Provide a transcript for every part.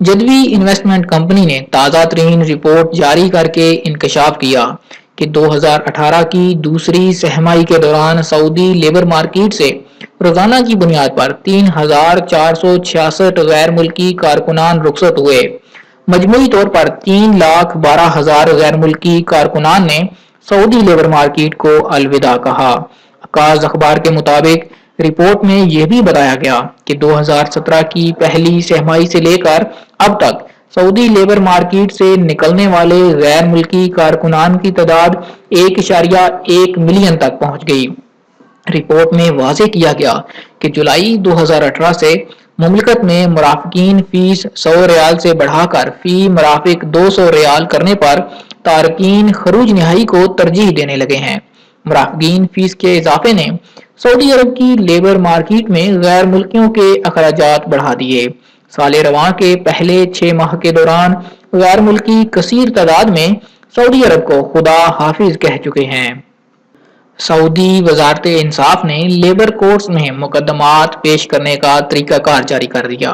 جدوی investment company نے تازہ ترین report جاری کر کے انکشاف کیا کہ 2018 کی دوسری سہمائی کے دوران سعودی لیبر مارکیٹ سے روزانہ کی بنیاد پر 3,466 غیر ملکی کارکنان رخصت ہوئے۔ مجموعی طور پر 3,12,000 غیر ملکی کارکنان نے سعودی لیبر مارکیٹ کو الوداع کہا۔ عکاظ اخبار کے مطابق رپورٹ میں یہ بھی بتایا گیا کہ 2017 کی پہلی سہمائی سے لے کر اب تک سعودی لیبر مارکیٹ سے نکلنے والے غیر ملکی کارکنان کی تعداد 1.1 ملین تک پہنچ گئی۔ رپورٹ میں واضح کیا گیا کہ جولائی 2018 سے مملکت میں مرافقین فیس 100 ریال سے بڑھا کر فی مرافق 200 ریال کرنے پر تارکین خروج نہائی کو ترجیح دینے لگے ہیں۔ مرافقین فیس کے اضافے نے سعودی عرب کی لیبر مارکیٹ میں غیر ملکیوں کے اخراجات بڑھا دیے۔ سال رواں کے پہلے 6 ماہ کے دوران غیر ملکی کثیر تعداد میں سعودی عرب کو خدا حافظ کہہ چکے ہیں۔ سعودی وزارت انصاف نے لیبر کورٹس میں مقدمات پیش کرنے کا طریقہ کار جاری کر دیا۔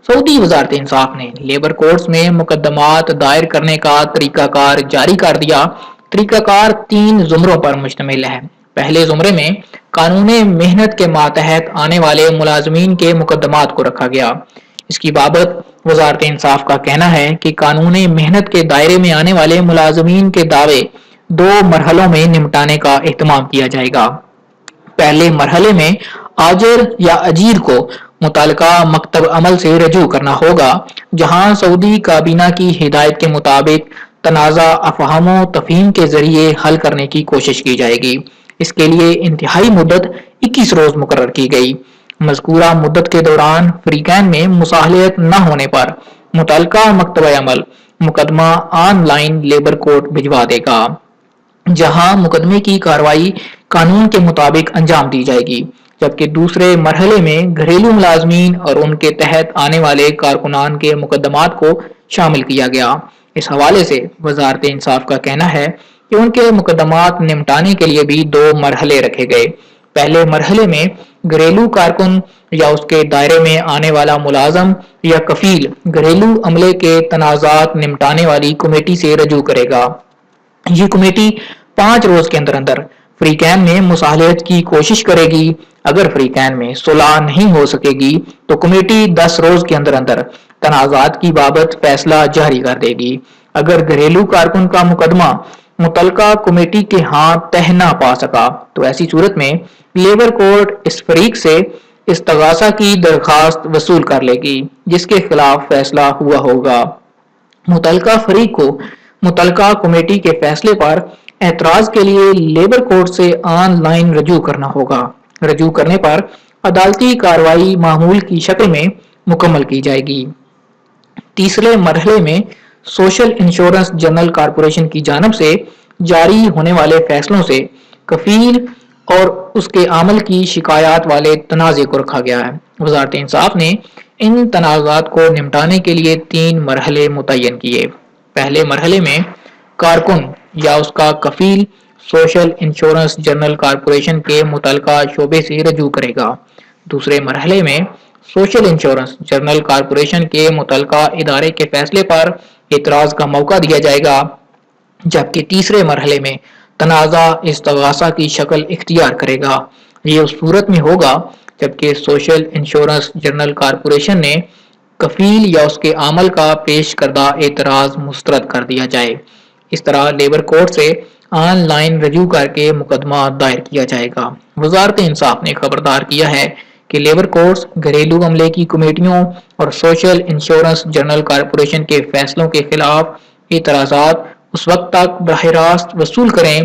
سعودی وزارت انصاف نے لیبر کورٹس میں مقدمات دائر کرنے کا طریقہ کار جاری کر دیا۔ طریقہ کار 3 زمروں پر مشتمل ہے۔ پہلے زمرے میں قانون محنت کے ماتحت آنے والے ملازمین کے مقدمات کو رکھا گیا۔ اس کی بابت وزارت انصاف کا کہنا ہے کہ قانون محنت کے دائرے میں آنے والے ملازمین کے دعوے 2 مرحلوں میں نمٹانے کا اہتمام کیا جائے گا۔ پہلے مرحلے میں آجر یا اجیر کو متعلقہ مکتب عمل سے رجوع کرنا ہوگا، جہاں سعودی کابینہ کی ہدایت کے مطابق تنازع افہام و تفہیم کے ذریعے حل کرنے کی کوشش کی جائے گی۔ اس کے لیے انتہائی مدت 21 روز مقرر کی گئی۔ مذکورہ مدت کے دوران فریقین میں مصالحت نہ ہونے پر متعلقہ مکتب عمل مقدمہ آن لائن لیبر کورٹ بھجوا دے گا، جہاں مقدمے کی کارروائی قانون کے مطابق انجام دی جائے گی، جبکہ دوسرے مرحلے میں گھریلو ملازمین اور ان کے تحت آنے والے کارکنان کے مقدمات کو شامل کیا گیا۔ اس حوالے سے وزارت انصاف کا کہنا ہے کہ ان کے مقدمات نمٹانے کے لیے بھی 2 مرحلے رکھے گئے۔ پہلے مرحلے میں گھریلو کارکن یا اس کے دائرے میں آنے والا ملازم یا کفیل گھریلو عملے کے تنازعات نمٹانے والی کمیٹی سے رجوع کرے گا۔ یہ کمیٹی 5 روز کے اندر فریقین میں مصالحت کی کوشش کرے گی۔ اگر فریقین میں صلح نہیں ہو سکے گی تو کمیٹی 10 روز کے اندر تنازعات کی بابت فیصلہ جاری کر دے گی۔ اگر گھریلو کارکن کا مقدمہ متعلقہ کمیٹی کے ہاں تہ نہ پا سکا تو ایسی صورت میں لیبر کورٹ اس فریق سے استغاثہ کی درخواست وصول کر لے گی، جس کے خلاف فیصلہ ہوا ہوگا۔ متعلقہ فریق کو متعلقہ کمیٹی کے فیصلے پر اعتراض کے لیے لیبر کورٹ سے آن لائن رجوع کرنا ہوگا۔ رجوع کرنے پر عدالتی کارروائی معمول کی شکل میں مکمل کی جائے گی۔ تیسرے مرحلے میں سوشل انشورنس جنرل کارپوریشن کی جانب سے جاری ہونے والے فیصلوں سے کفیل اور اس کے عمل کی شکایات والے تنازع کو رکھا گیا ہے۔ وزارت انصاف نے ان تنازعات کو نمٹانے کے لیے 3 مرحلے متعین کیے۔ پہلے مرحلے میں کارکن یا اس کا کفیل سوشل انشورنس جنرل کارپوریشن کے متعلقہ شعبے سے رجوع کرے گا۔ دوسرے مرحلے میں سوشل انشورنس جنرل کارپوریشن کے متعلقہ ادارے کے فیصلے پر اعتراض کا موقع دیا جائے گا، جبکہ تیسرے مرحلے میں تنازع استغاثہ کی شکل اختیار کرے گا۔ یہ اس صورت میں ہوگا جبکہ سوشل انشورنس جنرل کارپوریشن نے کفیل یا اس کے عمل کا پیش کردہ اعتراض مسترد کر دیا جائے۔ اس طرح لیبر کورٹ سے آن لائن رجوع کر کے مقدمہ دائر کیا جائے گا۔ وزارت انصاف نے خبردار کیا ہے کہ لیبر کورٹس گھریلو عملے کی کمیٹیوں اور سوشل انشورنس جنرل کارپوریشن کے فیصلوں کے خلاف اعتراضات اس وقت تک براہ راست وصول کریں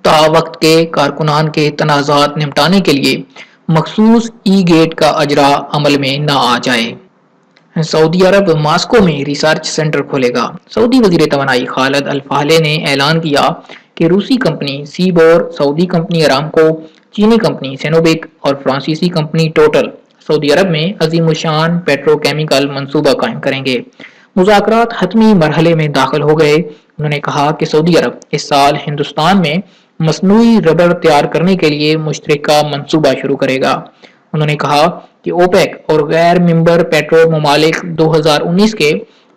تا وقت کے کارکنان کے تنازعات نمٹانے کے لیے مخصوص ای گیٹ کا اجرا عمل میں نہ آ جائے۔ سعودی عرب ماسکو میں ریسرچ سینٹر کھولے گا۔ سعودی وزیر توانائی خالد الفالح نے اعلان کیا کہ روسی کمپنی سیبور، سعودی کمپنی ارامکو، چینی کمپنی سینوبک اور فرانسیسی کمپنی ٹوٹل سعودی عرب میں عظیم الشان پیٹرو کیمیکل منصوبہ قائم کریں گے۔ مذاکرات حتمی مرحلے میں داخل ہو گئے۔ انہوں نے کہا کہ سعودی عرب اس سال ہندوستان میں مصنوعی ربڑ تیار کرنے کے لیے مشترکہ منصوبہ شروع کرے گا۔ انہوں نے کہا کہ اوپیک اور غیر ممبر پیٹرول ممالک 2019 کے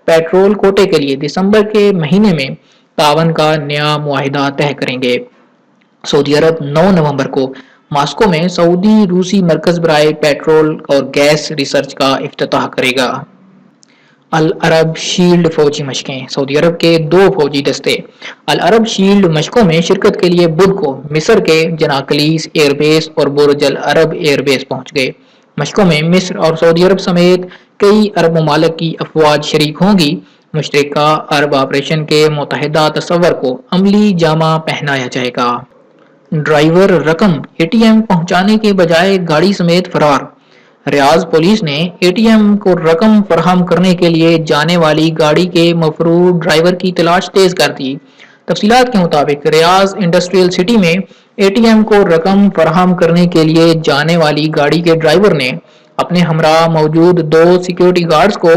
پیٹرول کوٹے کے لیے دسمبر کے مہینے میں تعاون کا نیا معاہدہ طے کریں گے۔ سعودی عرب 9 نومبر کو ماسکو میں سعودی روسی مرکز برائے پیٹرول اور گیس ریسرچ کا افتتاح کرے گا۔ العرب شیلڈ فوجی مشقیں، سعودی عرب کے 2 فوجی دستے العرب شیلڈ مشقوں میں شرکت کے لیے بدھ کو مصر کے جناکلیس ایئر بیس اور برج العرب ایئر بیس پہنچ گئے۔ مشقوں میں مصر اور سعودی عرب سمیت کئی عرب ممالک کی افواج شریک ہوں گی۔ مشترکہ عرب آپریشن کے متحدہ تصور کو عملی جامہ پہنایا جائے گا۔ ڈرائیور رقم اے ٹی ایم پہنچانے کے بجائے گاڑی سمیت فرار، ریاض پولیس نے اے ٹی ایم کو رقم فراہم کرنے کے لیے جانے والی گاڑی کے مفرور ڈرائیور کی تلاش تیز کر دی۔ تفصیلات کے مطابق ریاض انڈسٹریل سٹی میں اے ٹی ایم کو رقم فراہم کرنے کے لیے جانے والی گاڑی کے ڈرائیور نے اپنے ہمراہ موجود 2 سیکیورٹی گارڈز کو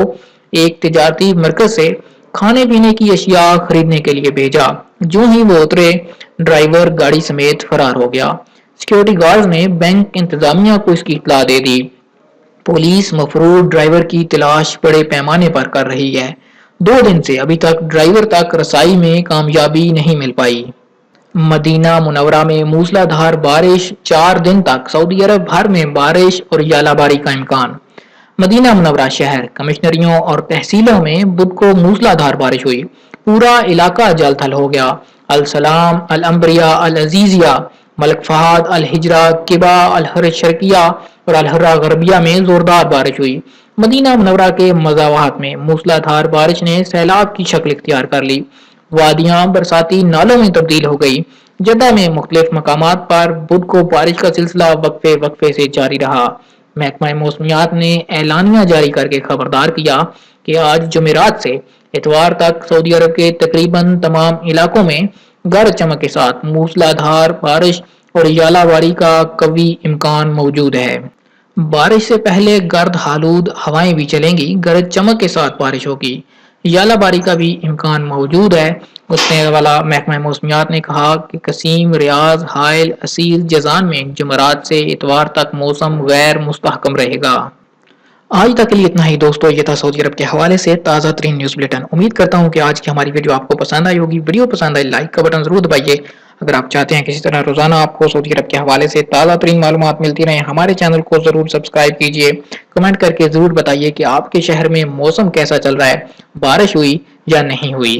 ایک تجارتی مرکز سے کھانے پینے کی اشیاء خریدنے کے لیے بھیجا۔ جو ہی وہ اترے، ڈرائیور گاڑی سمیت فرار ہو گیا۔ سیکیورٹی گارڈز نے بینک انتظامیہ کو اس کی اطلاع دے دی۔ پولیس مفرور ڈرائیور کی تلاش بڑے پیمانے پر کر رہی ہے۔ 2 دن سے ابھی تک ڈرائیور تک رسائی میں کامیابی نہیں مل پائی۔ مدینہ منورہ میں موسلا دھار بارش، 4 دن تک سعودی عرب بھر میں بارش اور ژالہ باری کا امکان۔ مدینہ منورہ شہر، کمشنریوں اور تحصیلوں میں بدھ کو موسلا دھار بارش ہوئی۔ پورا علاقہ جل تھل ہو گیا۔ السلام، الانبریہ، العزیزیہ، ملک فہد، الحجرہ، قبا، الحر شرقیہ اور الحرہ غربیہ میں زوردار بارش ہوئی۔ مدینہ منورہ کے مضافات میں موسلا دھار بارش نے سیلاب کی شکل اختیار کر لی۔ وادیاں برساتی نالوں میں تبدیل ہو گئی۔ جدہ میں مختلف مقامات پر بدھ کو بارش کا سلسلہ وقفے وقفے سے جاری رہا۔ محکمہ موسمیات نے اعلانیہ جاری کر کے خبردار کیا کہ آج جمعرات سے اتوار تک سعودی عرب کے تقریباً تمام علاقوں میں گرج چمک کے ساتھ موسلا دھار بارش اور ژالہ باری کا قوی امکان موجود ہے۔ بارش سے پہلے گرد آلود ہوائیں بھی چلیں گی۔ گرج چمک کے ساتھ بارش ہوگی۔ ژالہ باری کا بھی امکان موجود ہے۔ گزشتہ والا محکمہ موسمیات نے کہا کہ قصیم، ریاض، حائل، اسیل، جازان میں جمعرات سے اتوار تک موسم غیر مستحکم رہے گا۔ آج تک کے لیے اتنا ہی دوستو، یہ تھا سعودی عرب کے حوالے سے تازہ ترین نیوز بلیٹن۔ امید کرتا ہوں کہ آج کی ہماری ویڈیو آپ کو پسند آئی ہوگی۔ ویڈیو پسند آئی لائک کا بٹن ضرور دبائیے۔ اگر آپ چاہتے ہیں کسی طرح روزانہ آپ کو سعودی عرب کے حوالے سے تازہ ترین معلومات ملتی رہیں، ہمارے چینل کو ضرور سبسکرائب کیجیے۔ کمنٹ کر کے ضرور بتائیے کہ آپ کے شہر میں موسم کیسا چل رہا ہے، بارش ہوئی یا نہیں ہوئی۔